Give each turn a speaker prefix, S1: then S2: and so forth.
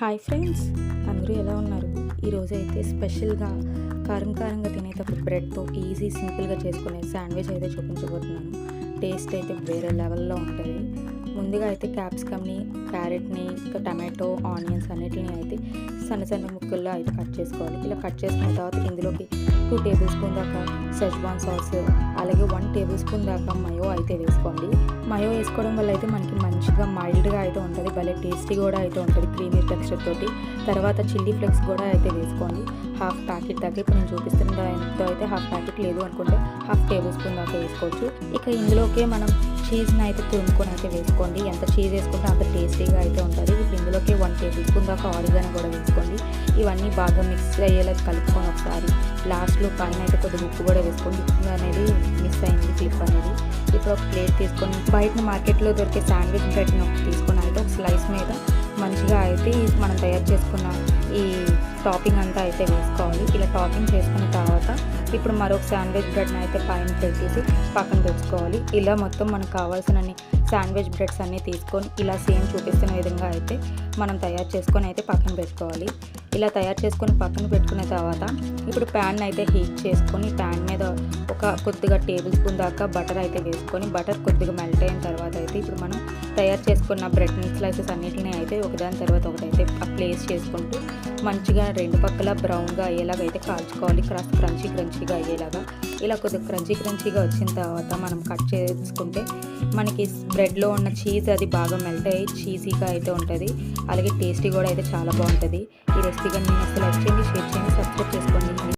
S1: Hi friends, అందరూ ఎలా ఉన్నారు? ఈరోజు అయితే స్పెషల్గా కారంగా తినేటప్పుడు బ్రెడ్తో సింపుల్గా చేసుకునే శాండ్విచ్ అయితే చూపించబోతున్నాను. టేస్ట్ అయితే వేరే లెవెల్లో ఉంటుంది. ముందుగా అయితే క్యాప్సికమ్ని, క్యారెట్ని, ఇంకా టమాటో, ఆనియన్స్ అన్నిటిని అయితే సన్న ముక్కల్లో అయితే కట్ చేసుకోవాలి. ఇలా కట్ చేసుకున్న తర్వాత ఇందులోకి 2 టేబుల్ స్పూన్ దాకా సెజ్వాన్ సాస్, అలాగే 1 టేబుల్ స్పూన్ దాకా మయో అయితే వేసుకోండి. మయో వేసుకోవడం వల్ల అయితే మనకి మంచిగా మైల్డ్గా అయితే ఉంటుంది, భలే టేస్టీ కూడా అయితే ఉంటుంది క్రీమీ టెక్స్చర్ తోటి. తర్వాత చిల్లీ ఫ్లేక్స్ కూడా అయితే వేసుకోండి. హాఫ్ ప్యాకెట్ దాకా, ఇప్పుడు నేను చూపిస్తున్న దాంతో అయితే హాఫ్ ప్యాకెట్ లేదు అనుకుంటే హాఫ్ టేబుల్ స్పూన్ దాకా వేసుకోవచ్చు. ఇక ఇందులోకే మనం చీజ్ని అయితే తురుముకొని అయితే వేసుకోండి. ఎంత చీజ్ వేసుకుంటే అంత టేస్టీగా అయితే ఉంటుంది. ఇప్పుడు ఇందులోకి 1 టేబుల్ స్పూన్ దాకా ఆరిగానో కూడా వేసుకోండి. ఇవన్నీ బాగా మిక్స్ అయ్యేలా కలుపుకొని ఒకసారి లాస్ట్లో పైన అయితే కొద్దిగా ఉప్పు కూడా వేసుకోండి. ఉప్పు అనేది మిస్ అయింది, క్లిప్ అనేది. ఇప్పుడు ఒక ప్లేట్ తీసుకొని బయట మార్కెట్లో దొరికే శాండ్విచ్ బ్రెడ్ని ఒకటి తీసుకొని అయితే ఒక స్లైస్ మీద మంచిగా అయితే మనం తయారు చేసుకున్న ఈ టాపింగ్ అంతా అయితే వేసుకోవాలి. ఇలా టాపింగ్ చేసుకున్న తర్వాత ఇప్పుడు మరొక శాండ్విచ్ బ్రెడ్ని అయితే పైన పెట్టేసి పక్కన తెచ్చుకోవాలి. ఇలా మొత్తం మనకు కావాల్సినన్ని శాండ్విచ్ బ్రెడ్స్ అన్నీ తీసుకొని ఇలా సేమ్ చూపిస్తున్న విధంగా అయితే మనం తయారు చేసుకొని అయితే పక్కన పెట్టుకోవాలి. ఇలా తయారు చేసుకొని పక్కన పెట్టుకున్న తర్వాత ఇప్పుడు ప్యాన్ అయితే హీట్ చేసుకొని ప్యాన్ మీద ఒక కొద్దిగా టేబుల్ స్పూన్ దాకా బటర్ అయితే వేసుకొని బటర్ కొద్దిగా మెల్ట్ అయిన తర్వాత అయితే ఇప్పుడు మనం తయారు చేసుకున్న బ్రెడ్ స్లైసెస్ అన్నిటిని అయితే ఒకదాని తర్వాత ఒకటైతే ప్లేస్ చేసుకుంటూ మంచిగా 2 పక్కల బ్రౌన్గా అయ్యేలాగా అయితే కాల్చుకోవాలి. కాస్త క్రంచీగా అయ్యేలాగా. ఇలా కొద్దిగా క్రంచీగా వచ్చిన తర్వాత మనం కట్ చేసుకుంటే మనకి బ్రెడ్లో ఉన్న చీజ్ అది బాగా మెల్ట్ అయ్యి చీజీగా అయితే ఉంటుంది. అలాగే టేస్టీ కూడా అయితే చాలా బాగుంటుంది. ఈ రెసిపీగా నేను అసలు లైక్ చేయండి, షేర్ చేయండి, సబ్స్క్రైబ్ చేసుకోండి.